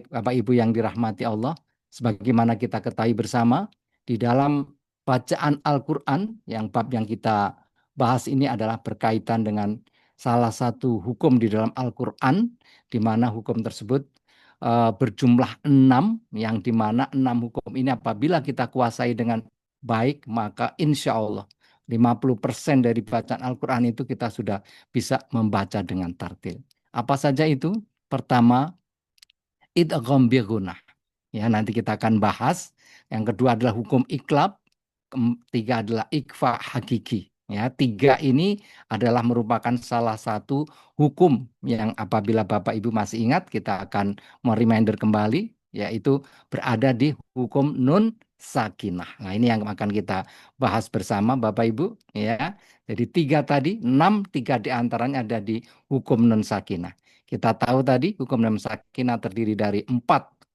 Baik, Bapak Ibu yang dirahmati Allah, sebagaimana kita ketahui bersama, di dalam bacaan Al-Quran, yang bab yang kita bahas ini adalah berkaitan dengan salah satu hukum di dalam Al-Quran, di mana hukum tersebut berjumlah 6, yang di mana 6 hukum ini apabila kita kuasai dengan baik, maka insya Allah 50% dari bacaan Al-Quran itu kita sudah bisa membaca dengan tartil. Apa saja itu? Pertama, idgham bi gunah. Ya, nanti kita akan bahas. Yang kedua adalah hukum iklab. Ketiga adalah ikfa hakiki. Ya, tiga ini adalah merupakan salah satu hukum yang apabila Bapak Ibu masih ingat, kita akan mereminder kembali, yaitu berada di hukum nun sakinah. Nah, ini yang akan kita bahas bersama Bapak Ibu. Ya, jadi tiga tadi, 6, tiga diantaranya ada di hukum nun sakinah. Kita tahu tadi hukum nun sakinah terdiri dari 4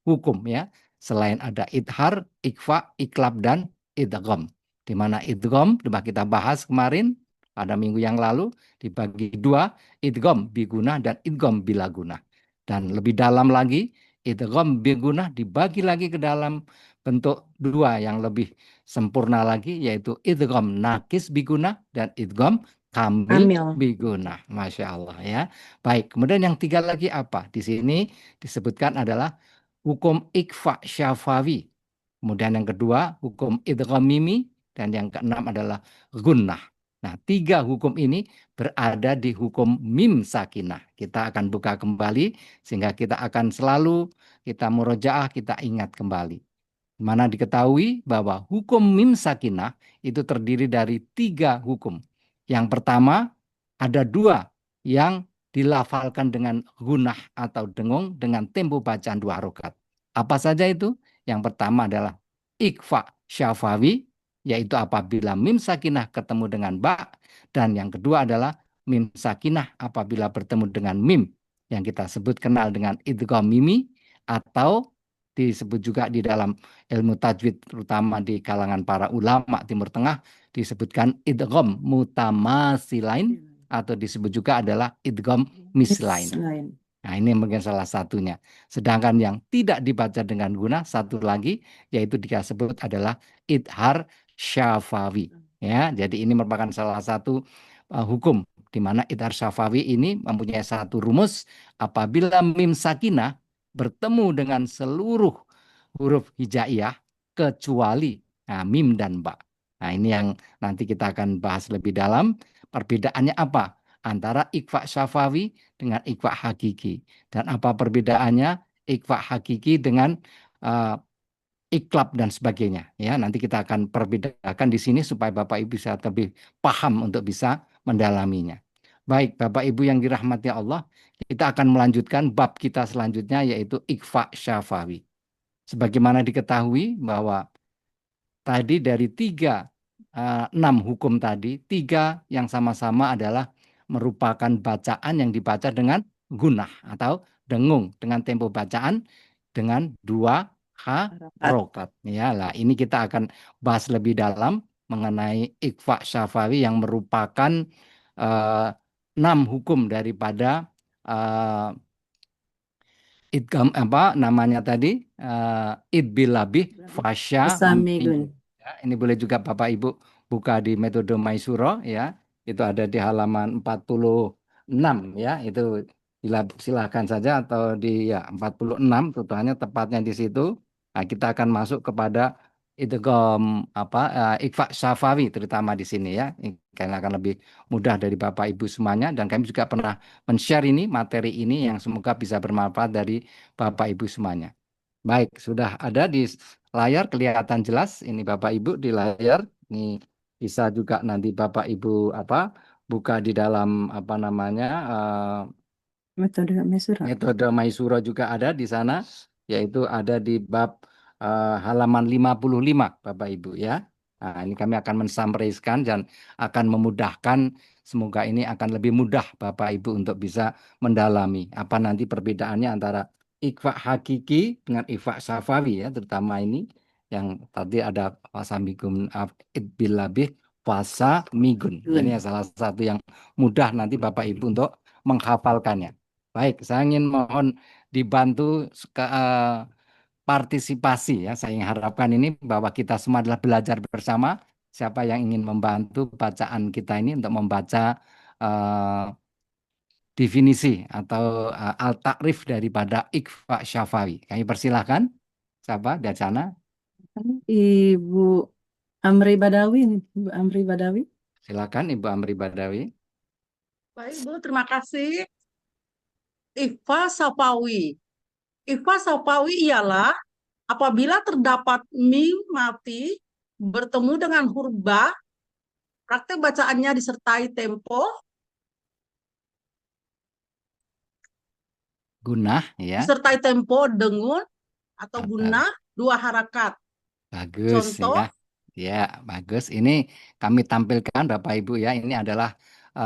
hukum ya. Selain ada idhar, ikfa, iklab, dan idgham. Di mana idgham sudah kita bahas kemarin pada minggu yang lalu dibagi 2, idgham biguna dan idgham bilaguna. Dan lebih dalam lagi, idgham biguna dibagi lagi ke dalam bentuk 2 yang lebih sempurna lagi, yaitu idgham nakis biguna dan idgham kamil biguna. Masya Allah ya. Baik, kemudian yang 3 lagi apa? Di sini disebutkan adalah hukum ikfa syafawi. Kemudian yang kedua, hukum idgham mimi. Dan yang keenam adalah gunnah. Nah, 3 hukum ini berada di hukum mim sakinah. Kita akan buka kembali, sehingga kita akan selalu, kita murojaah, kita ingat kembali. Mana diketahui bahwa hukum mim sakinah itu terdiri dari 3 hukum. Yang pertama, ada 2 yang dilafalkan dengan gunah atau dengung dengan tempo bacaan 2 rakaat. Apa saja itu? Yang pertama adalah ikfa syafawi, yaitu apabila mim sakinah ketemu dengan ba. Dan yang kedua adalah mim sakinah apabila bertemu dengan mim, yang kita sebut kenal dengan idgham mimi, atau disebut juga di dalam ilmu tajwid, terutama di kalangan para ulama Timur Tengah, disebutkan idgham mutamasilain, atau disebut juga adalah idgham mislain. Nah, ini mungkin salah satunya. Sedangkan yang tidak dibaca dengan guna, satu lagi, yaitu disebut adalah idhar syafawi. Ya, jadi ini merupakan salah satu hukum di mana idhar syafawi ini mempunyai satu rumus. Apabila mim sakinah bertemu dengan seluruh huruf hijaiyah kecuali mim dan ba. Nah, ini yang nanti kita akan bahas lebih dalam. Perbedaannya apa antara ikfa syafawi dengan ikfa hakiki, dan apa perbedaannya ikfa hakiki dengan iklab dan sebagainya. Ya, nanti kita akan perbedakan di sini supaya Bapak Ibu bisa lebih paham untuk bisa mendalaminya. Baik, Bapak Ibu yang dirahmati Allah, kita akan melanjutkan bab kita selanjutnya, yaitu ikfa syafawi. Sebagaimana diketahui bahwa tadi dari 6 hukum tadi, 3 yang sama-sama adalah merupakan bacaan yang dibaca dengan gunah atau dengung, dengan tempo bacaan dengan 2 harokat. Ya lah, ini kita akan bahas lebih dalam mengenai ikfa syafawi yang merupakan 6 hukum daripada idgham apa namanya tadi, idbilabih fasya migun. Ya, ini boleh juga Bapak Ibu buka di metode Maisuro ya. Itu ada di halaman 46 ya. Itu silakan saja, atau di 46 tutupannya tepatnya di situ. Nah, kita akan masuk kepada idgham ikfa syafawi terutama di sini ya. Karena akan lebih mudah dari Bapak Ibu semuanya, dan kami juga pernah men-share ini materi ini yang semoga bisa bermanfaat dari Bapak Ibu semuanya. Baik, sudah ada di layar, kelihatan jelas ini Bapak Ibu di layar. Ini bisa juga nanti Bapak Ibu buka di dalam metode Maisuro juga ada di sana, yaitu ada di bab halaman 55 Bapak Ibu ya. Nah, ini kami akan mensummarize-kan dan akan memudahkan, semoga ini akan lebih mudah Bapak Ibu untuk bisa mendalami apa nanti perbedaannya antara ikfa hakiki dengan ikfa syafawi ya, terutama ini yang tadi ada fasamikum idbilabih fasa migun. Ini salah satu yang mudah nanti Bapak Ibu untuk menghafalkannya. Baik, saya ingin mohon dibantu partisipasi ya. Saya harapkan ini bahwa kita semua adalah belajar bersama. Siapa yang ingin membantu bacaan kita ini untuk membaca eh, definisi atau al-takrif daripada Iqfa Syafawi. Kami persilahkan. Siapa? Dari sana. Ibu Amri Badawi nih, Ibu Amri Badawi. Silakan Ibu Amri Badawi. Baik, Bu, terima kasih. Ikhfa Safawi. Ikhfa Safawi ialah apabila terdapat mim mati bertemu dengan huruf ba, praktek bacaannya disertai tempo, Gunah ya. dengun atau Atau gunah dua harakat. bagus Contoh, ya. Ya, bagus. Ini kami tampilkan Bapak Ibu ya. Ini adalah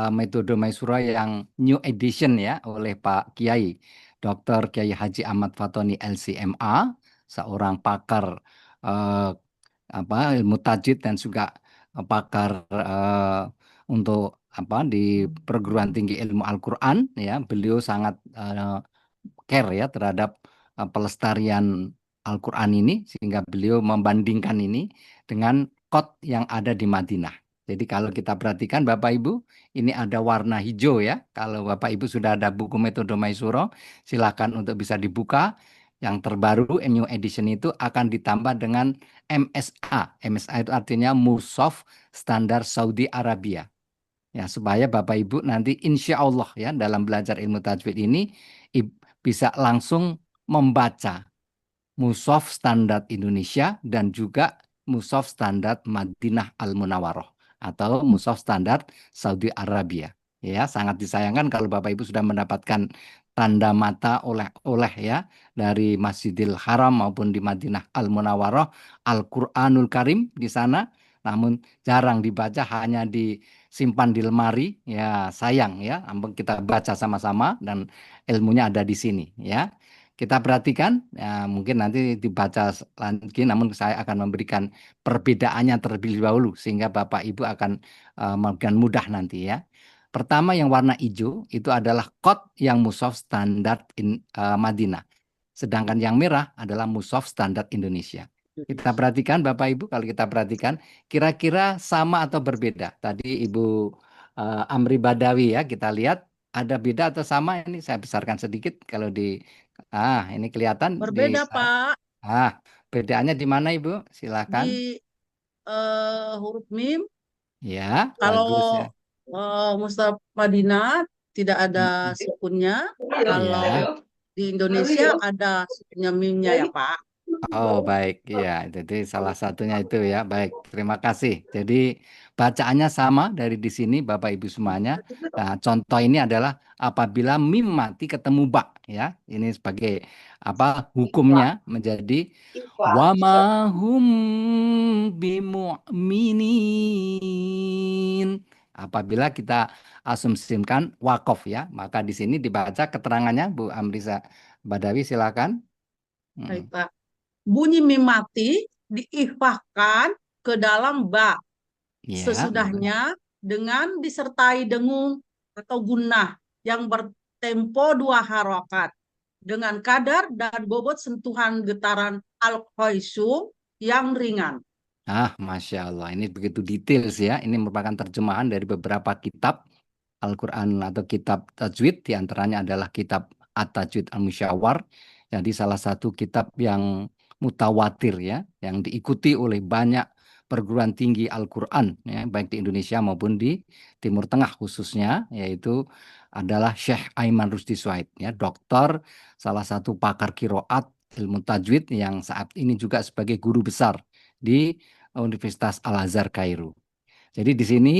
metode Maisura yang new edition ya oleh Pak Kiai Dr. Kiai Haji Ahmad Fatoni LCMA, seorang pakar eh, ilmu tajwid dan juga pakar untuk di perguruan tinggi ilmu Al-Qur'an ya. Beliau sangat care ya terhadap pelestarian Al-Qur'an ini sehingga beliau membandingkan ini dengan kot yang ada di Madinah. Jadi kalau kita perhatikan Bapak Ibu, ini ada warna hijau ya. Kalau Bapak Ibu sudah ada buku metode Maisuro, silakan untuk bisa dibuka. Yang terbaru new edition itu akan ditambah dengan MSA. MSA itu artinya Mushaf Standar Saudi Arabia. Ya, supaya Bapak Ibu nanti insya Allah ya dalam belajar ilmu tajwid ini bisa langsung membaca Mushaf Standar Indonesia dan juga Mushaf Standar Madinah Al Munawwaroh atau Mushaf Standar Saudi Arabia. Ya, sangat disayangkan kalau Bapak Ibu sudah mendapatkan tanda mata oleh-oleh ya dari Masjidil Haram maupun di Madinah Al Munawwaroh Al-Qur'anul Karim di sana, namun jarang dibaca, hanya disimpan di lemari. Ya, sayang ya. Ampun, kita baca sama-sama dan ilmunya ada di sini ya. Kita perhatikan, ya, mungkin nanti dibaca lagi, namun saya akan memberikan perbedaannya terlebih dahulu sehingga Bapak Ibu akan makin mudah nanti ya. Pertama yang warna hijau itu adalah kod yang mushaf standar Madinah. Sedangkan yang merah adalah mushaf standar Indonesia. Kita perhatikan Bapak Ibu, kalau kita perhatikan kira-kira sama atau berbeda. Tadi Ibu Amri Badawi ya, kita lihat ada beda atau sama. Ini saya besarkan sedikit kalau di ini kelihatan di berbeda Pak, ah bedaannya di mana Ibu? Silakan. di huruf mim. Ya, Kalau bagus ya. Mustafa Madinah tidak ada Mm, sukunnya. Kalau ya. di Indonesia ada sukunnya mimnya ya Pak. Oh, baik. Iya, jadi salah satunya itu ya. Baik, terima kasih. Jadi bacaannya sama dari di sini Bapak Ibu semuanya. Nah, contoh ini adalah apabila mim mati ketemu ba ya. Ini sebagai apa hukumnya menjadi wama hum bimu'minin. Apabila kita asumsikan wakof ya, maka di sini dibaca keterangannya Bu Amrisa Badawi silakan. Baik Mm. Pak. Bunyi mim mati diikhfahkan ke dalam ba Ya, betul. sesudahnya dengan disertai dengung atau gunnah yang bertempo dua harokat dengan kadar dan bobot sentuhan getaran al-khaisum yang ringan. Masya Allah, ini begitu detail sih ya. Ini merupakan terjemahan dari beberapa kitab Al-Quran atau kitab tajwid. Di antaranya adalah kitab At-Tajwid Al-Musyawar. Jadi salah satu kitab yang mutawatir ya, yang diikuti oleh banyak perguruan tinggi Al-Quran, ya, baik di Indonesia maupun di Timur Tengah khususnya, yaitu adalah Syekh Aiman Rusdi Suhaid, ya, doktor, salah satu pakar kiroat ilmu tajwid yang saat ini juga sebagai guru besar di Universitas Al-Azhar Kairo. Jadi di sini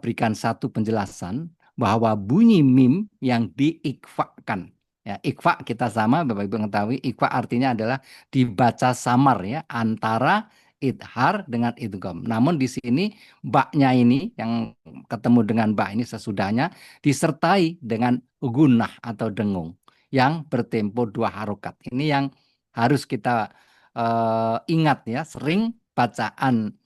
berikan satu penjelasan bahwa bunyi mim yang diikfakan. Ya, ikfa kita sama Bapak Ibu mengetahui ikfa artinya adalah dibaca samar ya antara idhar dengan idgham. Namun di sini baknya ini yang ketemu dengan bak ini sesudahnya disertai dengan gunah atau dengung yang bertempo dua harokat. Ini yang harus kita ingat ya, sering bacaan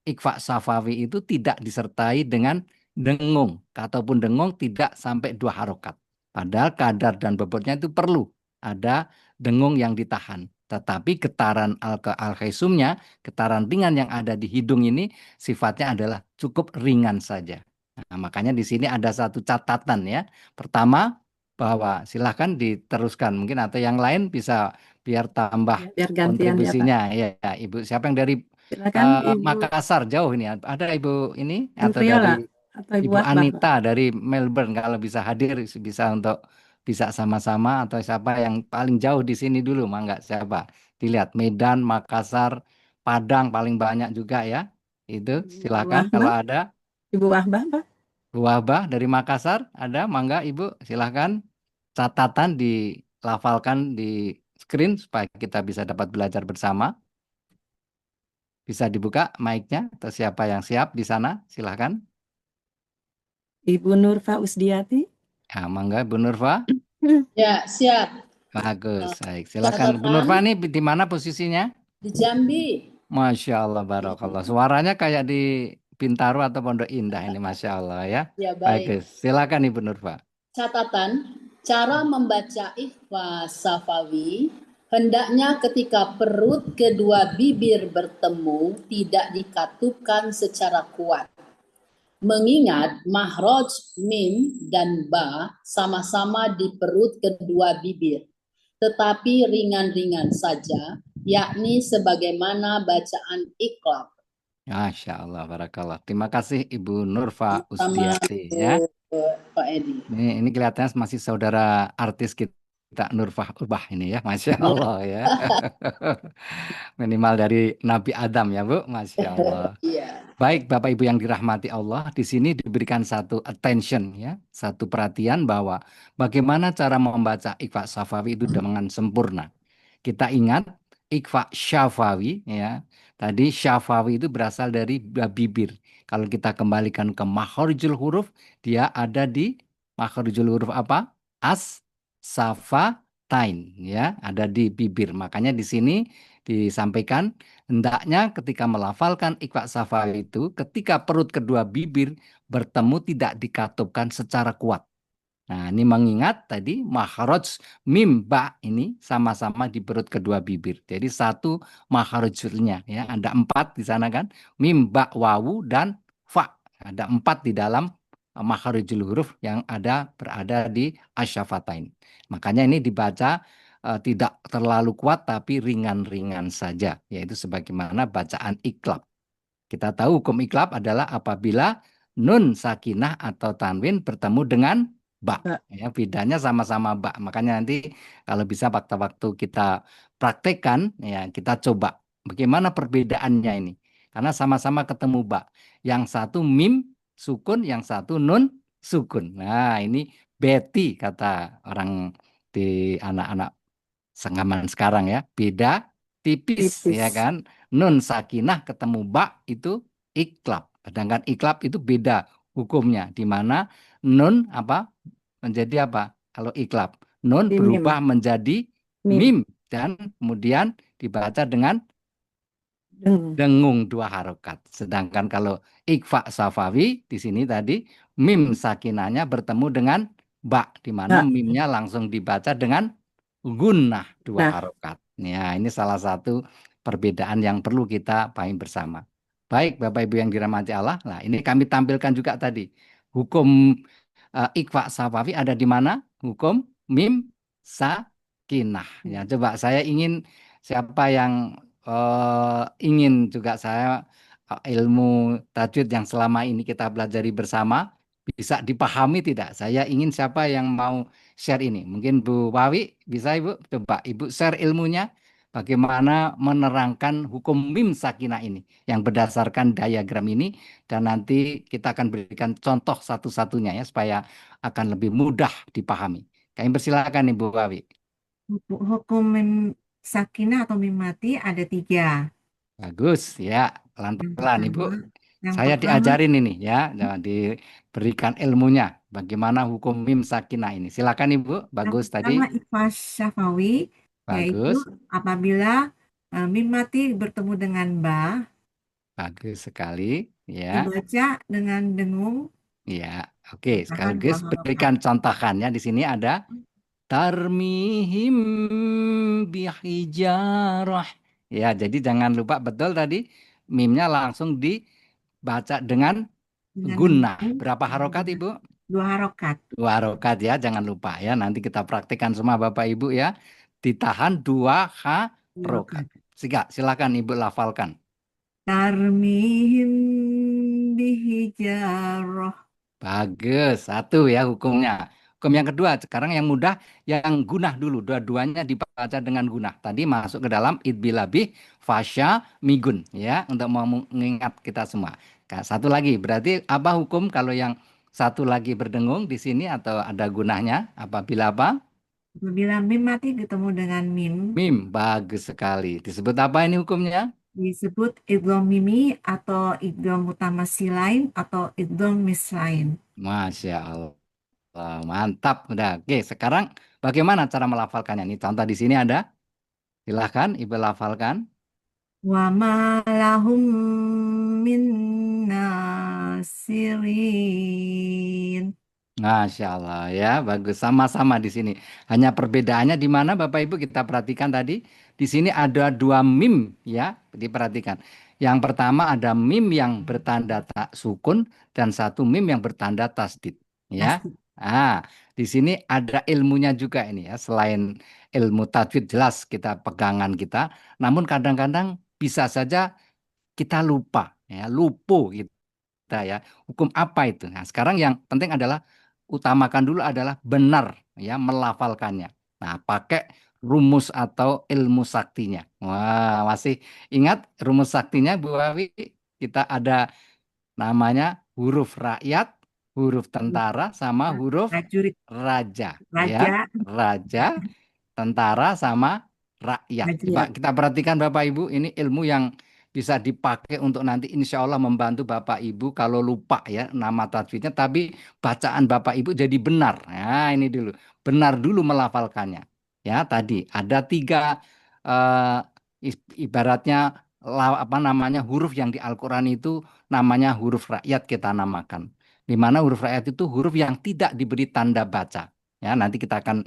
Iqfa Safawi itu tidak disertai dengan dengung ataupun dengung tidak sampai dua harokat. Padahal kadar dan bobotnya itu perlu ada dengung yang ditahan. Tetapi getaran al-khaisumnya, getaran ringan yang ada di hidung ini sifatnya adalah cukup ringan saja. Nah, makanya di sini ada satu catatan ya. Pertama, bahwa silahkan diteruskan mungkin atau yang lain bisa biar tambah Ya, biar gantian ya Pak. kontribusinya. Ya, ya, Ibu. Siapa yang dari Silakan Ibu Makassar jauh ini? Ada Ibu ini atau Enriola dari atau Ibu Ibu Akbar Pak. Anita dari Melbourne kalau bisa hadir bisa untuk bisa sama-sama atau siapa yang paling jauh di sini dulu, mangga siapa? Dilihat Medan, Makassar, Padang paling banyak juga ya. Itu Ibu silakan kalau Wahbah, ada. Ibu Wahbah Pak. Bu Wahbah dari Makassar ada, mangga Ibu silakan catatan dilafalkan di screen supaya kita bisa dapat belajar bersama. Bisa dibuka mic-nya atau siapa yang siap di sana, silakan. Ibu Nurfa Usdiati. Ya, mangga Bu Nurfa. Ya, siap. Bagus, baik. Silakan Bu Catatan Nurfa ini di mana posisinya? di Jambi. Masya Allah, Barakallah. Suaranya kayak di Bintaro atau Pondok Indah ini, Masya Allah ya. Ya, baik. Bagus, silakan Ibu Nurfa. Catatan, cara membaca ikhfa safawi hendaknya ketika perut kedua bibir bertemu tidak dikatupkan secara kuat. Mengingat mahraj mim dan ba sama-sama di perut kedua bibir, tetapi ringan-ringan saja, yakni sebagaimana bacaan iqlab. Masya Allah, Barakallah. Terima kasih Ibu Nurfa Sama Usdiati ya. Pak Edi. Ini kelihatannya masih saudara artis kita Nurfa Ubah ini ya, Masya Allah ya. Minimal dari Nabi Adam ya Bu, Masya Allah. Iya. Baik, Bapak Ibu yang dirahmati Allah, di sini diberikan satu attention ya, satu perhatian bahwa bagaimana cara membaca ikhfa safawi itu dengan sempurna. Kita ingat ikhfa syafawi ya. Tadi syafawi itu berasal dari bibir. Kalau kita kembalikan ke makharijul huruf, dia ada di makharijul huruf apa? As, safa, tain ya, ada di bibir. Makanya di sini disampaikan hendaknya ketika melafalkan ikhfa safawi itu, ketika perut kedua bibir bertemu tidak dikatupkan secara kuat. Nah, ini mengingat tadi makharaj mim ba ini sama-sama di perut kedua bibir. Jadi satu makharajnya ya, ada 4 di sana kan. Mim ba wawu dan fa. Ada 4 di dalam makharijul huruf yang berada di asyafatain. Makanya ini dibaca tidak terlalu kuat tapi ringan-ringan saja, yaitu sebagaimana bacaan iklab. Kita tahu hukum iklab adalah apabila nun sakinah atau tanwin bertemu dengan ba. Pak. Ya, bedanya sama-sama ba. Makanya nanti kalau bisa waktu-waktu kita praktekkan, ya kita coba bagaimana perbedaannya ini. Karena sama-sama ketemu ba. Yang satu mim sukun, yang satu nun sukun. Nah, ini beti kata orang di anak-anak zaman sekarang ya. Beda tipis ya Tipis. kan. Nun sakinah ketemu ba itu iklab. Sedangkan iklab itu beda hukumnya. Di mana nun apa menjadi apa? Kalau iklab. Nun Di mim. berubah menjadi Mim. mim. Dan kemudian dibaca dengan Dengung. dengung 2 harokat. Sedangkan kalau ikhfa safawi di sini tadi mim sakinahnya bertemu dengan ba, di mana Pak. mimnya langsung dibaca dengan gunnah 2 Nah, harokat. Ya, ini salah satu perbedaan yang perlu kita pahami bersama. Baik, Bapak Ibu yang dirahmati Allah. Nah, ini kami tampilkan juga tadi. Hukum ikhfa safawi ada di mana? Hukum mim sakinah. Ya, coba saya ingin siapa yang ingin juga saya ilmu tajwid yang selama ini kita pelajari bersama bisa dipahami tidak? Saya ingin siapa yang mau share ini? Mungkin Bu Wawi bisa Ibu? Coba Ibu share ilmunya bagaimana menerangkan hukum mim sakinah ini yang berdasarkan diagram ini dan nanti kita akan berikan contoh satu-satunya ya supaya akan lebih mudah dipahami. Kami persilakan Ibu Wawi. Hukum mim sakinah atau mim mati ada 3. Bagus ya, Yang pelan-pelan Ibu. pertama, yang Saya pertama diajarin ini ya, jangan diberikan ilmunya bagaimana hukum mim sakinah ini. Silakan Ibu. yang Bagus pertama tadi. ikhfa syafawi, yaitu Bagus. apabila mim mati bertemu dengan ba, Bagus sekali ya. dibaca dengan dengung Ya. Oke, Tahan sekaligus 2 harokat. berikan contohannya di sini ada tarmihim bihijarah. Ya, jadi jangan lupa betul tadi mimnya langsung dibaca dengan Dengan gunnah. mim Berapa harokat, dengan Ibu? 2 harokat. 2 harokat ya, jangan lupa ya. Nanti kita praktikkan semua Bapak Ibu ya. Ditahan 2 harokat. Harokat. Silakan Ibu lafalkan. Tarmihim bihijarah. Bagus, 1 ya hukumnya. Hukum yang kedua, sekarang yang mudah, yang gunah dulu. Dua-duanya dibaca dengan gunah. Tadi masuk ke dalam idbilabih, fasya, migun. Ya, untuk mengingat kita semua. Satu lagi, berarti apa hukum kalau yang satu lagi berdengung di sini atau ada gunahnya? Apabila apa? Apabila mim mati ketemu dengan mim, Mim, bagus sekali. Disebut apa ini hukumnya? disebut idgham mimi atau idgham mutamatsilain atau idgham mislain. Masya Allah. Mantap. Udah. Oke, sekarang bagaimana cara melafalkannya? Ini contoh di sini ada. Silahkan Ibu lafalkan. Wa ma lahum min nasirin. Masya Allah ya, bagus. Sama-sama di sini. Hanya perbedaannya di mana Bapak Ibu kita perhatikan tadi. Di sini ada 2 mim ya, diperhatikan. Yang pertama ada mim yang bertanda tak sukun dan 1 mim yang bertanda tasdid. Ya. Pasti. Di sini ada ilmunya juga ini ya. Selain ilmu tajwid jelas kita pegangan kita, namun kadang-kadang bisa saja kita lupa ya, lupa gitu kita ya. Hukum apa itu? Nah, sekarang yang penting adalah utamakan dulu adalah benar ya melafalkannya. Nah, pakai rumus atau ilmu saktinya. Wah, masih ingat rumus saktinya Bu Wawi? Kita ada namanya huruf rakyat, huruf tentara sama huruf Prajurit, raja ya. raja, Raja, tentara sama rakyat. Coba prajurit. kita perhatikan Bapak Ibu, ini ilmu yang bisa dipakai untuk nanti insya Allah membantu Bapak Ibu kalau lupa ya nama tajwidnya, tapi bacaan Bapak Ibu jadi benar. Nah ini dulu, benar dulu melafalkannya. Ya tadi ada 3 eh, ibaratnya apa namanya huruf yang di Al-Quran itu namanya huruf rakyat kita namakan. Di mana huruf rakyat itu huruf yang tidak diberi tanda baca. Ya, nanti kita akan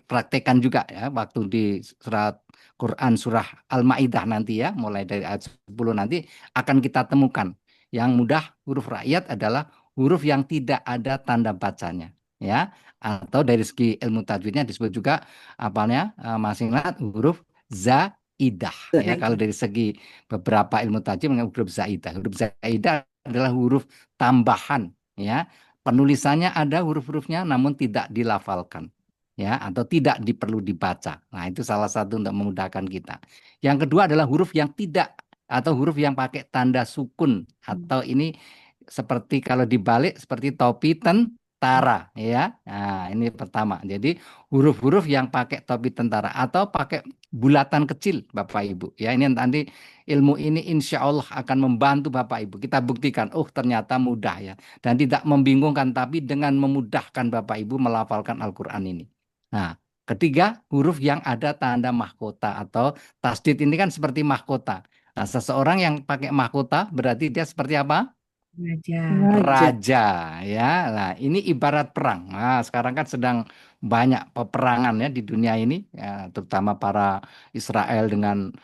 praktekkan juga ya waktu di surat Quran surah Al-Maidah nanti ya, mulai dari ayat 10 nanti akan kita temukan. Yang mudah huruf rakyat adalah huruf yang tidak ada tanda bacanya ya. Atau dari segi ilmu tajwidnya disebut juga apanya masing ingat huruf zaidah ya. Kalau dari segi beberapa ilmu tajwid dengan huruf zaidah. Huruf zaidah adalah huruf tambahan ya. Penulisannya ada huruf-hurufnya namun tidak dilafalkan ya atau tidak perlu dibaca. Nah, itu salah satu untuk memudahkan kita. Yang kedua adalah huruf yang tidak atau huruf yang pakai tanda sukun atau ini seperti kalau dibalik seperti topi tentara ya. Nah, ini pertama. Jadi huruf-huruf yang pakai topi tentara atau pakai bulatan kecil Bapak Ibu. Ya, ini nanti ilmu ini insya Allah akan membantu Bapak Ibu. Kita buktikan, oh ternyata mudah ya. Dan tidak membingungkan, tapi dengan memudahkan Bapak Ibu melafalkan Al-Quran ini. Nah, ketiga, huruf yang ada tanda mahkota atau tasdid ini kan seperti mahkota. Nah, seseorang yang pakai mahkota berarti dia seperti apa? Raja. Raja ya. Nah, ini ibarat perang. Nah, sekarang kan sedang banyak peperangan ya di dunia ini ya, terutama para Israel dengan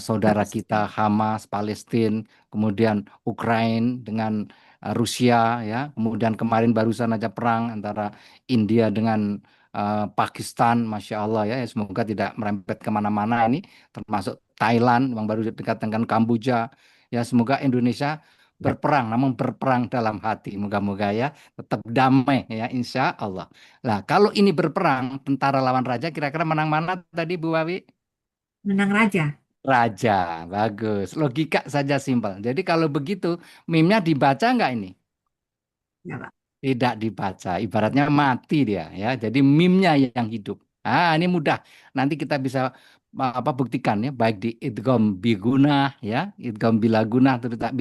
saudara kita Hamas, Palestina, kemudian Ukraina dengan Rusia ya. Kemudian kemarin barusan aja perang antara India dengan Pakistan, Masya Allah ya. Semoga tidak merembet kemana-mana ini, termasuk Thailand yang baru dekat dengan Kamboja. Ya, semoga Indonesia berperang, namun berperang dalam hati. Moga-moga ya tetap damai ya, insya Allah. Nah, kalau ini berperang, tentara lawan raja, kira-kira menang mana tadi Bu Wawi? Menang raja. Raja, bagus. Logika saja simpel. Jadi kalau begitu, meme-nya dibaca nggak ini? Ya, Pak. Tidak dibaca, ibaratnya mati dia ya. Jadi meme-nya yang hidup. Ini mudah. Nanti kita bisa apa buktikan ya, baik di idgham bigunah ya, idgham bilagunah terutama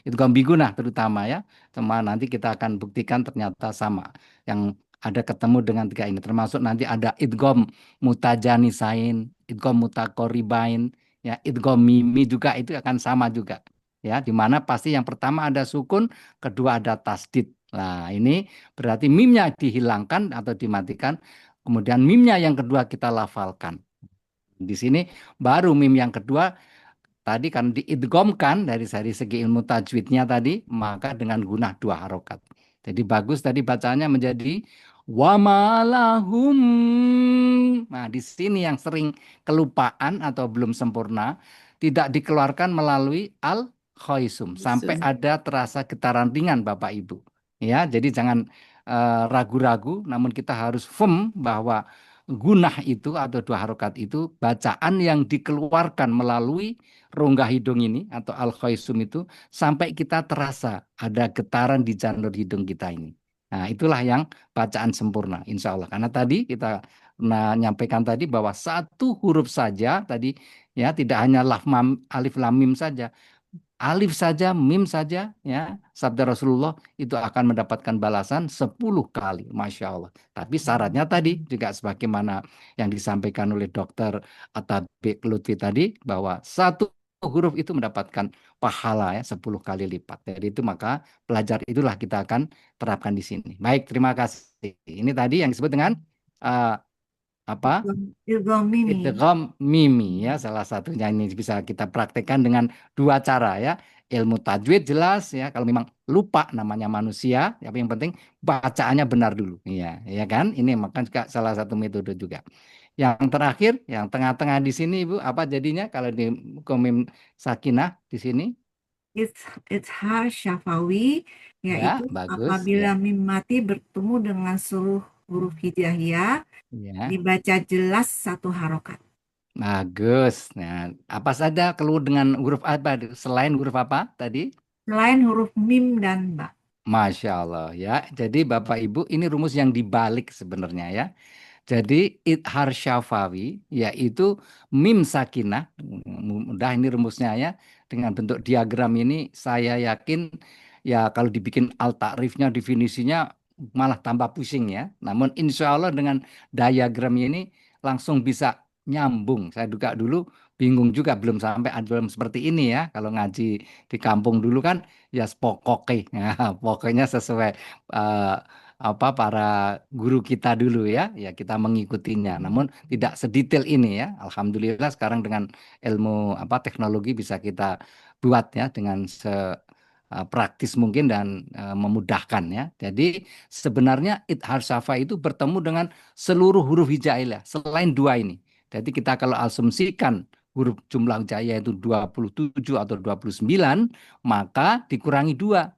idgham bigunah terutama ya. Cuma nanti kita akan buktikan ternyata sama. Yang ada ketemu dengan 3 ini termasuk nanti ada idgham mutajanisain, idgham mutakoribain, ya, idgham mimi juga itu akan sama juga. Ya, di mana pasti yang pertama ada sukun, kedua ada tasdid. Nah, ini berarti mimnya dihilangkan atau dimatikan, kemudian mimnya yang kedua kita lafalkan. Di sini baru mim yang kedua tadi kan diidghamkan dari segi ilmu tajwidnya tadi, maka dengan gunah 2 harokat. Jadi bagus tadi bacaannya menjadi wamalahum. Nah, di sini yang sering kelupaan atau belum sempurna, tidak dikeluarkan melalui al-khaisum sampai ada terasa getaran ringan Bapak Ibu. Ya, jadi jangan ragu-ragu, namun kita harus firm bahwa gunah itu atau 2 harokat itu bacaan yang dikeluarkan melalui rongga hidung ini atau al-khaisum itu sampai kita terasa ada getaran di janur hidung kita ini. Nah, itulah yang bacaan sempurna, insya Allah. Karena tadi kita menyampaikan tadi bahwa 1 huruf saja tadi ya tidak hanya alif lam mim saja, alif saja, mim saja, ya, sabda Rasulullah itu akan mendapatkan balasan 10 kali, Masya Allah. Tapi syaratnya tadi juga sebagaimana yang disampaikan oleh Dokter Atabik Lutfi tadi, bahwa 1 huruf itu mendapatkan pahala ya 10 kali lipat. Jadi itu maka pelajar itulah kita akan terapkan di sini. Baik, terima kasih. Ini tadi yang disebut dengan eh, apa? Idgham mimi. Idgham mimi ya, salah satunya ini bisa kita praktekkan dengan 2 cara ya. Ilmu tajwid jelas ya, kalau memang lupa namanya manusia, tapi yang penting bacaannya benar dulu. Iya, ya kan? Ini maka juga salah satu metode juga. Yang terakhir, yang tengah-tengah di sini Ibu, apa jadinya kalau di komim sakinah di sini? Ithar syafawi, Ya, yaitu bagus apabila ya. mim mati bertemu dengan seluruh huruf hijaiyah, Ya, dibaca jelas 1 harokat. bagus. Nah, apa saja keluar dengan huruf apa selain huruf apa tadi? Selain huruf mim dan ba. Masya Allah ya. Jadi Bapak Ibu ini rumus yang dibalik sebenarnya ya. Jadi idhar syafawi yaitu mim sakinah. Mudah ini rumusnya ya. Dengan bentuk diagram ini saya yakin ya kalau dibikin al-ta'rifnya definisinya malah tambah pusing ya. Namun insya Allah dengan diagram ini langsung bisa nyambung. Saya juga dulu bingung juga belum sampai belum seperti ini ya. Kalau ngaji di kampung dulu kan ya pokoknya, ya, pokoknya sesuai eh, apa para guru kita dulu ya kita mengikutinya. Namun tidak sedetail ini ya. Alhamdulillah sekarang dengan ilmu apa teknologi bisa kita buat ya dengan praktis mungkin dan memudahkan ya. Jadi sebenarnya idhar syafa itu bertemu dengan seluruh huruf hijaiyah selain 2 ini. Jadi kita kalau asumsikan huruf jumlah hijaiyah itu 27 atau 29, maka dikurangi 2.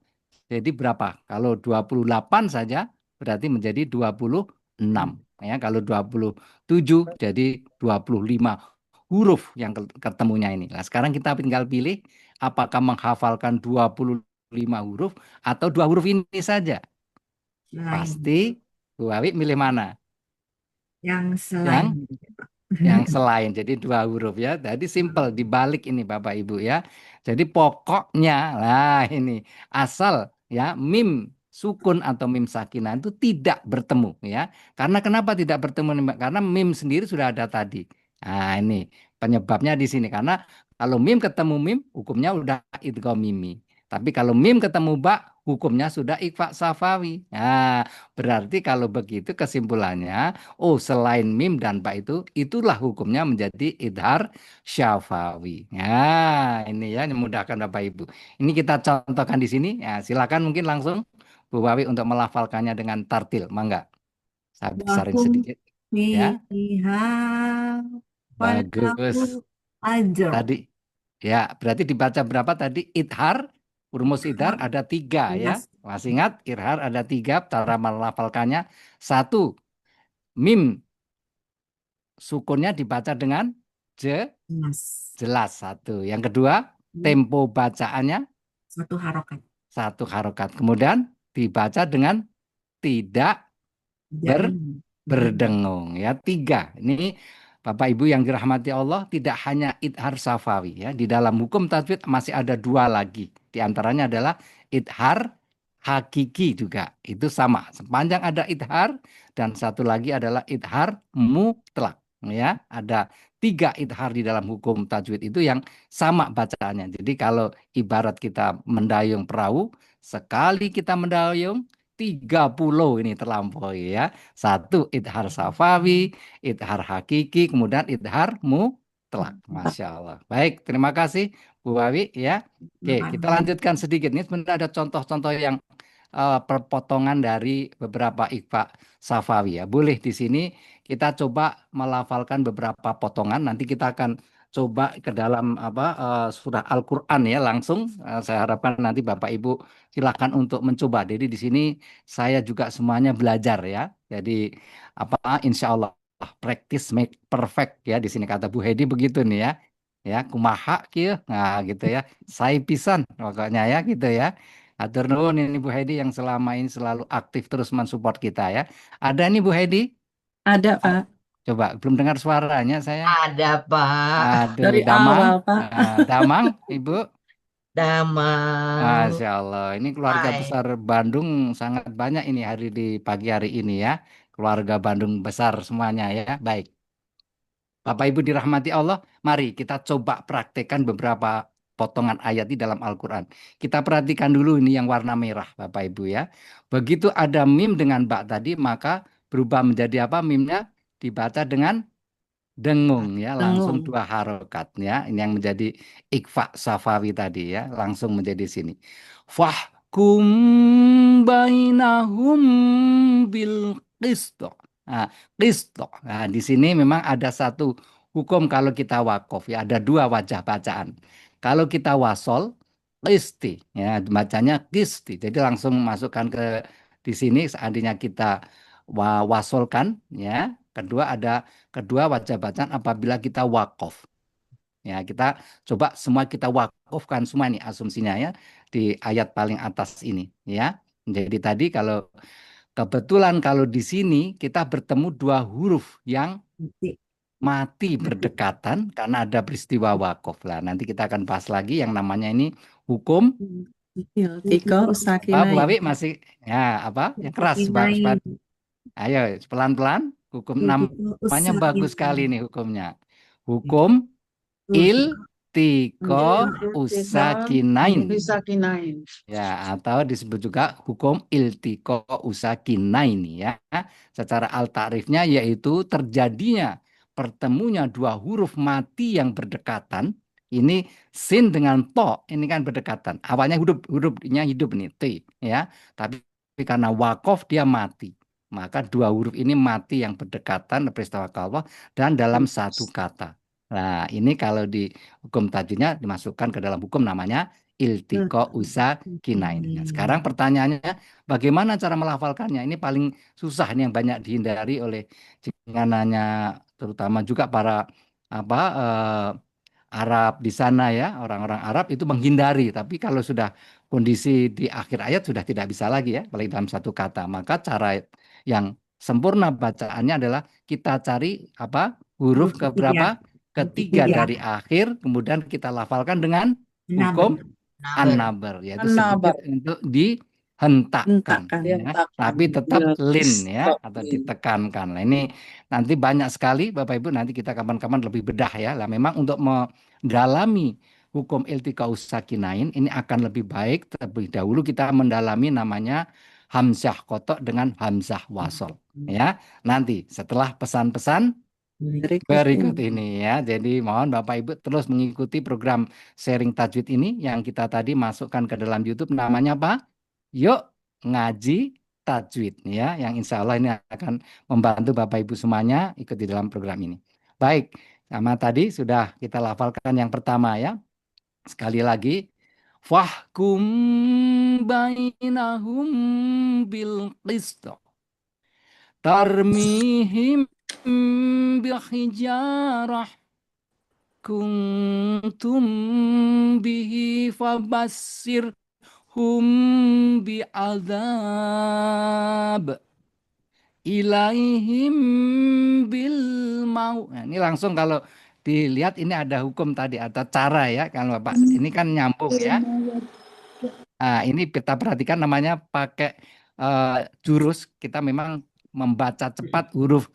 Jadi berapa? Kalau 28 saja berarti menjadi 26. Ya, kalau 27 jadi 25 huruf yang ketemunya ini. Nah, sekarang kita tinggal pilih apakah menghafalkan 25 huruf atau 2 huruf ini saja. Selain Pasti Bu Awi milih mana? yang Yang selain. yang selain, jadi 2 huruf ya. Jadi simple dibalik ini Bapak Ibu ya. Jadi pokoknya lah ini asal ya mim sukun atau mim sakinah itu tidak bertemu ya. Karena kenapa tidak bertemu? Karena mim sendiri sudah ada tadi. Nah ini penyebabnya di sini karena kalau mim ketemu mim hukumnya udah idgham mimi. Tapi kalau mim ketemu ba hukumnya sudah ikhfa safawi. Nah, berarti kalau begitu kesimpulannya oh, selain mim dan ba itu, itulah hukumnya menjadi idhar syafawi. Nah, ini ya, memudahkan Bapak Ibu. Ini kita contohkan di sini. Ya, silakan mungkin langsung Bu Wawi untuk melafalkannya dengan tartil. Mangga, saya besarin Wahum sedikit. Ya, fiha bagus. falahu ajr. Tadi, ya, berarti dibaca berapa tadi? Idhar, rumus idhar ada 3 ya. Jelas. Masih ingat, idhar ada 3, cara melafalkannya. 1, mim sukunnya dibaca dengan Jelas. jelas 1. Yang kedua, tempo bacaannya 1 harokat. 1 harokat. Kemudian dibaca dengan tidak Berdengung. berdengung ya 3. Ini Bapak Ibu yang dirahmati Allah tidak hanya idhar safawi ya. Di dalam hukum tajwid masih ada 2 lagi. Di antaranya adalah idhar hakiki juga. Itu sama. Sepanjang ada idhar dan satu lagi adalah idhar mutlak. Ya, ada 3 idhar di dalam hukum tajwid itu yang sama bacaannya. Jadi kalau ibarat kita mendayung perahu, sekali kita mendayung, 30 ini terlampaui ya. Satu idhar safawi, idhar hakiki, kemudian idhar mutlak. Masya Allah. Baik, terima kasih Bu Wawi ya. Oke, kita lanjutkan sedikit. Ini sebenarnya ada contoh-contoh yang perpotongan dari beberapa ikhfa safawi ya. Boleh di sini kita coba melafalkan beberapa potongan. Nanti kita akan coba ke dalam surah Al-Qur'an ya langsung. Saya harapkan nanti Bapak Ibu silakan untuk mencoba. Jadi di sini saya juga semuanya belajar ya. Jadi insya Allah practice make perfect ya di sini kata Bu Hedi begitu nih ya. Ya, kumaha kieu. Nah, gitu ya. Saya pisan pokoknya ya gitu ya. Atur nuhun ini Bu Hedi yang selama ini selalu aktif terus mensupport kita ya. Ada nih Bu Hedi? Ada, Pak. Coba belum dengar suaranya saya. Ada, Pak. Aduh, Dari Damang. awal, Pak. Damang, Ibu. Damang. Masya Allah, ini keluarga Hai. besar Bandung sangat banyak ini di pagi hari ini ya. Keluarga Bandung besar semuanya ya. Baik. Bapak Ibu dirahmati Allah, mari kita coba praktekkan beberapa potongan ayat di dalam Al-Quran. Kita perhatikan dulu ini yang warna merah Bapak Ibu ya. Begitu ada mim dengan bak tadi, maka berubah menjadi apa mimnya? Dibaca dengan dengung ya, langsung Dengung. 2 harokat ya. Ini yang menjadi ikfa safawi tadi ya, langsung menjadi sini. Fahkum bainahum bil qist. Nah, qist. Nah, di sini memang ada satu hukum kalau kita wakof ya, ada 2 wajah bacaan. Kalau kita wasol qisti ya, bacanya qisti. Jadi langsung masukkan ke di sini seandainya kita wasolkan ya. Kedua wajah bacaan apabila kita wakof. Ya, kita coba semua kita wakofkan semua ini asumsinya ya di ayat paling atas ini ya. Jadi tadi kalau kebetulan kalau di sini kita bertemu 2 huruf yang mati berdekatan karena ada peristiwa wakof lah. Nanti kita akan bahas lagi yang namanya ini hukum Tiko Bu sakinai. Wawi masih ya yang keras ayo pelan-pelan hukum namanya bagus sekali nih hukumnya. Hukum iltiko usakinain. Sakinain. Ya, atau disebut juga hukum iltiko usakinain ya. Secara al-ta'rifnya yaitu terjadinya pertemunya 2 huruf mati yang berdekatan. Ini sin dengan to, ini kan berdekatan. Awalnya hurufnya hidup nih, t ya. Tapi karena wakof dia mati. Maka 2 huruf ini mati yang berdekatan peristiwa kalwah dan dalam satu kata. Nah, ini kalau di hukum tajwidnya dimasukkan ke dalam hukum namanya iltiko usakinain. Nah, sekarang pertanyaannya bagaimana cara melafalkannya? Ini paling susah ini yang banyak dihindari oleh jengananya terutama juga para Arab di sana ya, orang-orang Arab itu menghindari. Tapi kalau sudah kondisi di akhir ayat sudah tidak bisa lagi ya, apalagi dalam satu kata. Maka cara yang sempurna bacaannya adalah kita cari huruf keberapa? Ketiga dari akhir, kemudian kita lafalkan dengan hukum an-nabar, yaitu sedikit untuk dihentakkan, Hentakkan. ya. Tapi tetap lin ya atau ditekankan. Nah, ini nanti banyak sekali Bapak Ibu, nanti kita kapan-kapan lebih bedah ya. Lah memang untuk mendalami hukum iltiqaus sakinain ini akan lebih baik terlebih dahulu kita mendalami namanya hamzah kotok dengan hamzah wasol ya. Nanti setelah pesan-pesan berikut ini ya. Jadi mohon Bapak Ibu terus mengikuti program sharing tajwid ini yang kita tadi masukkan ke dalam YouTube, namanya apa? Yuk ngaji tajwid ya, yang insya Allah ini akan membantu Bapak Ibu semuanya ikut di dalam program ini. Baik, sama tadi sudah kita lafalkan yang pertama ya. Sekali lagi, fahkum bainahum bil qist tarmihim bihijarah kuntum bihi fabassir hum bi'adzab ilaihim bil mau. Nah, ini langsung kalau dilihat ini ada hukum tadi atau cara ya kalau Bapak ini kan nyambung ya. Nah, ini kita perhatikan namanya pakai jurus, kita memang membaca cepat huruf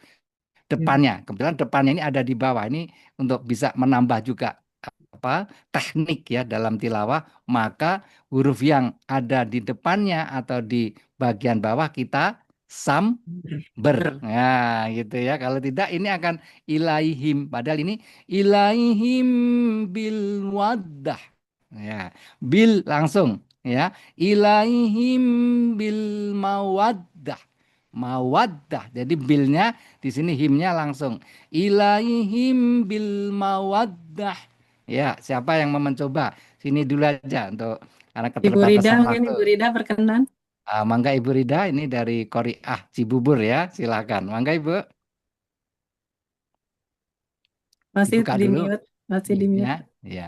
depannya. Kebetulan depannya ini ada di bawah ini untuk bisa menambah juga teknik ya dalam tilawah, maka huruf yang ada di depannya atau di bagian bawah kita samber. Nah, gitu ya. Kalau tidak ini akan ilaihim. Padahal ini ilaihim bil wadah. Ya, bil langsung ya. Ilaihim bil mawaddah. Mawaddah. Jadi bilnya di sini himnya langsung. Ilaihim bil mawaddah. Ya, siapa yang mau mencoba? Sini dulu aja untuk karena Ibu Rida keterbatasan mungkin waktu. Ibu Rida berkenan. Mangga Ibu Rida, ini dari Qoriah Cibubur ya, silakan. Mangga Ibu, Masih dibuka di dulu mute, masih di mic-nya. mute. Ya,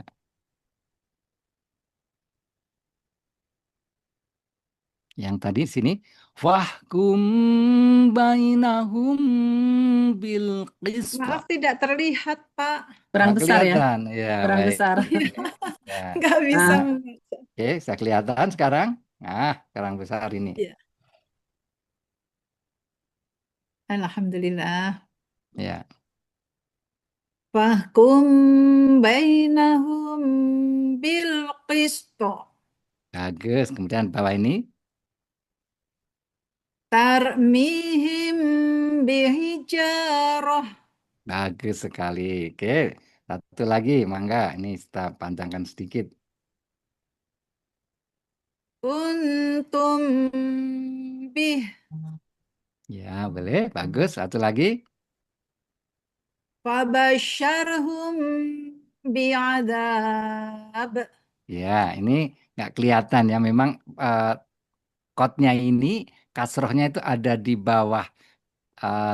yang tadi sini. Fahkum bainahum bil qist. Maaf tidak terlihat, Pak. Kurang Nggak besar ya, kelihatan. Ya, kurang baik. besar. Ya. Nggak bisa Nah, membaca. Oke, saya kelihatan sekarang. Nah, sekarang besar ini. Iya. Alhamdulillah. Ya, Fahkum bainahum bil qist. bagus. Kemudian bawah ini. Tarmihim bihijarah. Bagus sekali. Oke, satu lagi, Mangga. Ini kita panjangkan sedikit. Kuntum bih. Ya, boleh. Bagus. Satu lagi. Fabasyarhum bi'adab. Ya, ini nggak kelihatan ya. Memang kotnya ini, kasrohnya itu ada di bawah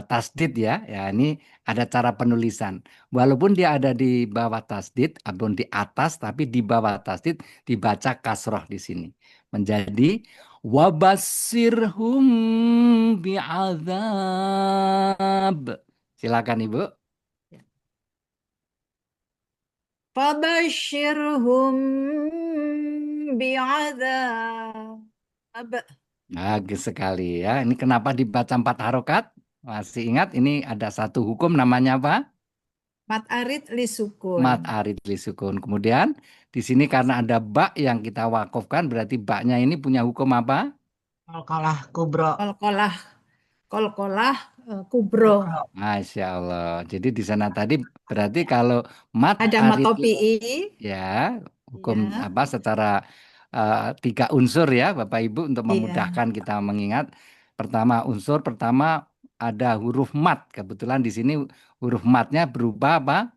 tasdid ya. Ya, ini ada cara penulisan. Walaupun dia ada di bawah tasdid, ataupun di atas, tapi di bawah tasdid dibaca kasroh di sini. Menjadi wabasirhum bi'adzab. Silakan Ibu. Fabasyirhum bi'adzab. Bagus sekali ya. Ini kenapa dibaca 4 harokat? Masih ingat ini ada satu hukum namanya apa? Mat arid li sukun. Mat arid li sukun. Kemudian di sini karena ada bak yang kita wakofkan, berarti baknya ini punya hukum apa? Qalqalah kubro. Kolkolah kubro. Masya Allah. Jadi di sana tadi berarti kalau mat Ada arid matopi'i. ya hukum Ya. apa secara 3 unsur ya Bapak Ibu untuk Iya. memudahkan kita mengingat. Pertama unsur pertama ada huruf mat. Kebetulan di sini huruf matnya berupa apa?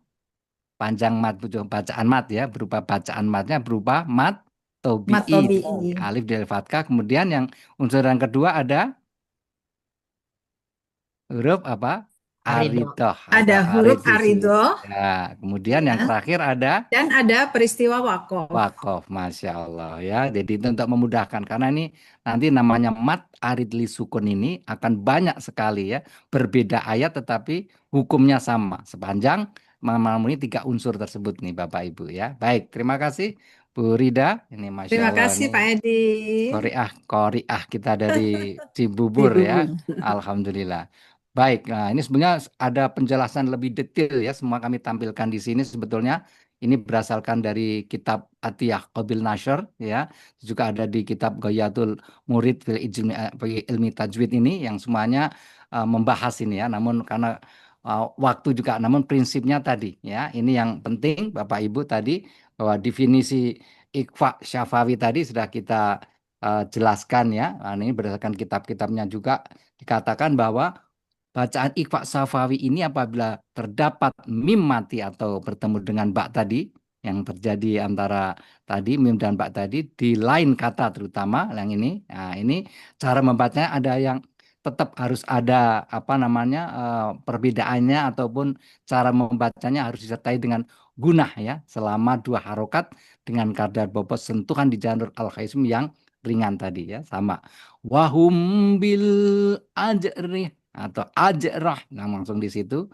Panjang mat, bacaan mat ya, berupa bacaan matnya berupa mat tobi'i, Matobi'i. alif del fathah. Kemudian yang unsur yang kedua ada huruf apa? Arido. Aridoh Ada atau huruf arid di sini. arido. Ya, kemudian yang Ya. terakhir ada Dan ada peristiwa wakof. wakof, Masya Allah ya. Jadi itu untuk memudahkan karena ini nanti namanya mat arid li sukun ini akan banyak sekali ya, berbeda ayat tetapi hukumnya sama sepanjang memenuhi 3 unsur tersebut nih Bapak Ibu ya. Baik, terima kasih Bu Rida. Ini Masya Terima Allah kasih ini Pak Edi. Qoriah kita dari Cibubur ya. Cibubur. Alhamdulillah. Baik, nah ini sebenarnya ada penjelasan lebih detail ya, semua kami tampilkan di sini sebetulnya. Ini berdasarkan dari kitab Atiyah Qabil Nashr ya, juga ada di kitab Ghayatul Murid fil Ilmi Tajwid ini yang semuanya membahas ini ya. Namun karena waktu juga, namun prinsipnya tadi ya, ini yang penting Bapak Ibu tadi bahwa definisi Iqfa Syafawi tadi sudah kita jelaskan ya. Nah, ini berdasarkan kitab-kitabnya juga dikatakan bahwa bacaan Iqfa Syafawi ini apabila terdapat mim mati atau bertemu dengan bak tadi yang terjadi antara tadi mim dan bak tadi di lain kata terutama yang ini. Nah, ini cara membacanya ada yang tetap harus ada apa namanya perbedaannya ataupun cara membacanya harus disertai dengan gunah ya selama 2 harokat dengan kadar bobot sentuhan di jalur al-khaism yang ringan tadi ya sama. Wahum bil ajri atau ajrah, nah langsung di situ.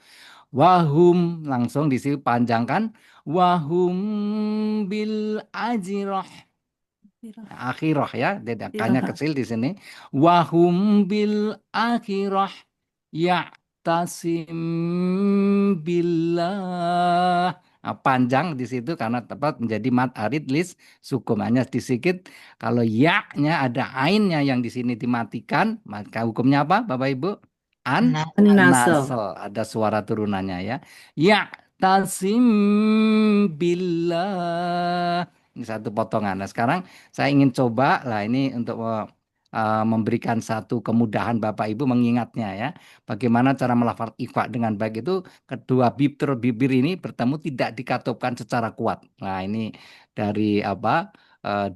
Wahum langsung di situ panjangkan. Wahum bil ajrah. Akhirah ya, dedakanya kecil di sini. Wahum bil akhirah ya'tasim billah. panjang di situ karena tepat menjadi mad arid lis sukun. Hanya sedikit kalau ya-nya ada ainnya yang di sini dimatikan, maka hukumnya apa, Bapak Ibu? Nah, Nasel. Nasel, ada suara turunannya ya. Ya tasim billah. Ini satu potongan. Nah, sekarang saya ingin coba lah ini untuk memberikan satu kemudahan Bapak Ibu mengingatnya ya. Bagaimana cara melafal ikhfa dengan baik itu kedua bibir ini bertemu tidak dikatupkan secara kuat. Nah, ini dari apa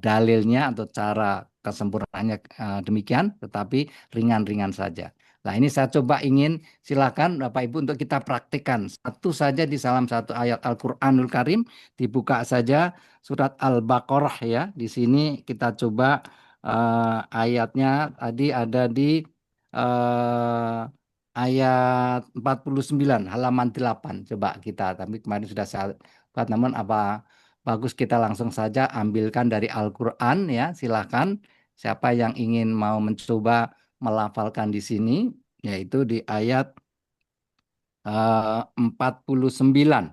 dalilnya atau cara kesempurnaannya demikian, tetapi ringan-ringan saja. Nah, ini saya coba ingin silakan Bapak Ibu untuk kita praktikkan satu saja di salah satu ayat Al-Qur'anul Karim, dibuka saja surat Al-Baqarah ya. Di sini kita coba ayatnya tadi ada di ayat 49 halaman 8. Coba kita, tapi kemarin sudah saya buat, namun apa bagus kita langsung saja ambilkan dari Al-Qur'an ya. Silakan siapa yang ingin mau mencoba melafalkan di sini, yaitu di ayat 49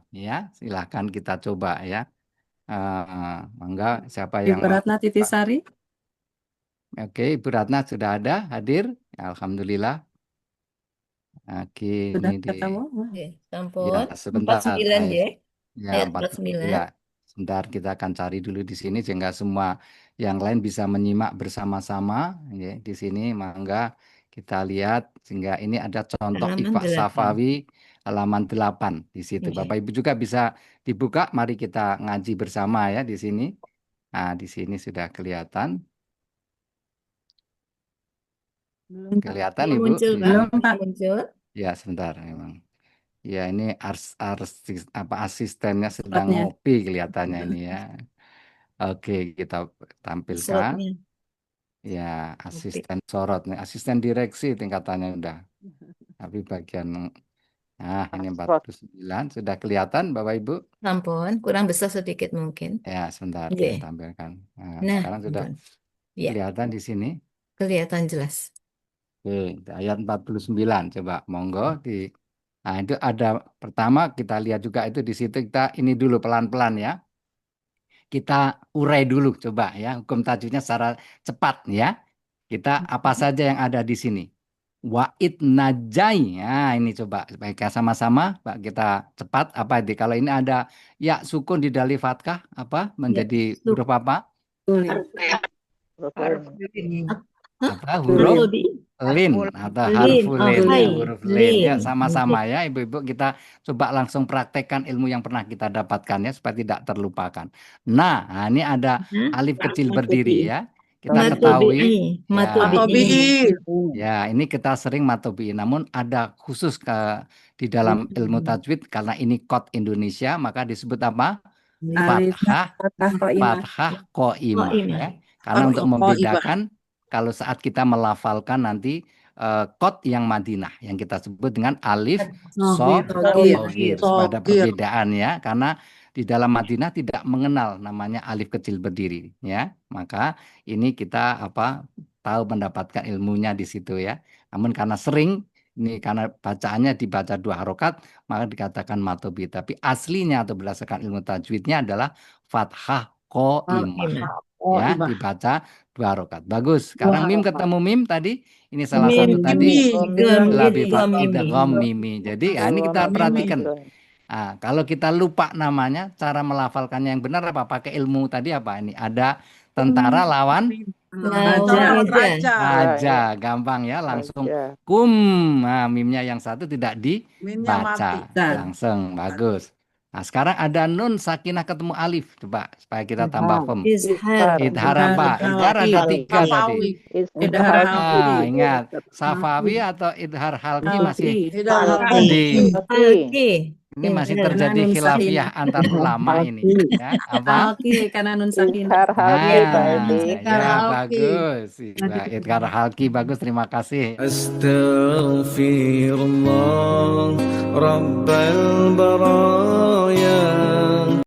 ya. Silakan kita coba ya. Mangga siapa yang Ibu Ratna Titisari. Oke, Ibu Ratna sudah ada hadir. Alhamdulillah. Oke, Sudah ini di ketemu? Oke, ya sampun. sebentar. 49 ya. Ya, Ayat 49. 49. Ya, sebentar kita akan cari dulu di sini sehingga semua yang lain bisa menyimak bersama-sama ya. Di sini mangga kita lihat sehingga ini ada contoh Halaman Iqfa 8. Safawi halaman 8 di situ. Iya. Bapak Ibu juga bisa dibuka, mari kita ngaji bersama ya di sini. Nah, di sini sudah kelihatan. Belum, Pak. Kelihatan Belum Ibu muncul, di Pak. Belum, sini. Pak. Muncul. Ya, sebentar memang. Ya, ini asistennya sedang Slotnya. ngopi kelihatannya ini ya. Oke, kita tampilkan. Slotnya. Ya, Oke. asisten sorot nih, asisten direksi tingkatannya udah. Tapi bagian ini 49 sudah kelihatan Bapak Ibu. Sampun, kurang besar sedikit mungkin. Ya, sebentar Oke. kita tampilkan. Nah, Nah, sekarang sudah sampun. Ya, kelihatan di sini. kelihatan jelas. Oke, ayat 49 coba monggo di. Nah, itu ada pertama kita lihat juga itu di situ kita ini dulu pelan-pelan ya. Kita urai dulu coba ya hukum tajwidnya secara cepat ya. Kita apa saja yang ada di sini. Wa'id najai. Nah, ini coba baik sama-sama Pak kita cepat apa itu. Kalau ini ada ya sukun di dali fathah apa menjadi huruf apa? Apa huruf lin atau harful lin ya, huruf lin ya sama-sama ya Ibu-ibu kita coba langsung praktekkan ilmu yang pernah kita dapatkan ya supaya tidak terlupakan. Nah, ini ada alif kecil berdiri ya. Kita ketahui Matobi'i. ya ini kita sering matobi'i, namun ada khusus di dalam ilmu tajwid karena ini kod Indonesia maka disebut apa? Fathah qaimah ya. Karena untuk membedakan kalau saat kita melafalkan nanti kod yang Madinah yang kita sebut dengan alif shogir. Ada perbedaan ya karena di dalam Madinah tidak mengenal namanya alif kecil berdiri ya. Maka ini kita tahu mendapatkan ilmunya di situ ya. Namun karena sering ini karena bacaannya dibaca 2 harokat maka dikatakan matobi. Tapi aslinya atau berdasarkan ilmu tajwidnya adalah fathah qaimah. Ya, dibaca 2 harokat. Bagus. Sekarang mim ketemu mim tadi. Ini salah satu tadi idgham mimi. Jadi ini kita perhatikan. Nah, kalau kita lupa namanya, cara melafalkannya yang benar apa? Pakai ilmu tadi apa? Ini ada tentara lawan raja. Gampang ya, langsung kum. Nah, mimnya yang satu tidak dibaca. Langsung, bagus. Nah, sekarang ada nun sakinah ketemu alif. Coba supaya kita tambah firm. Idhar apa? Idhar ada 3 tadi. Ingat, Safawi atau idhar halki masih ini masih terjadi khilafiyah antar ulama ini ya. Apa? Karena nun sakinah. Ya bagus. Idhar halki bagus, terima kasih. Astaghfirullah Rabbal baraya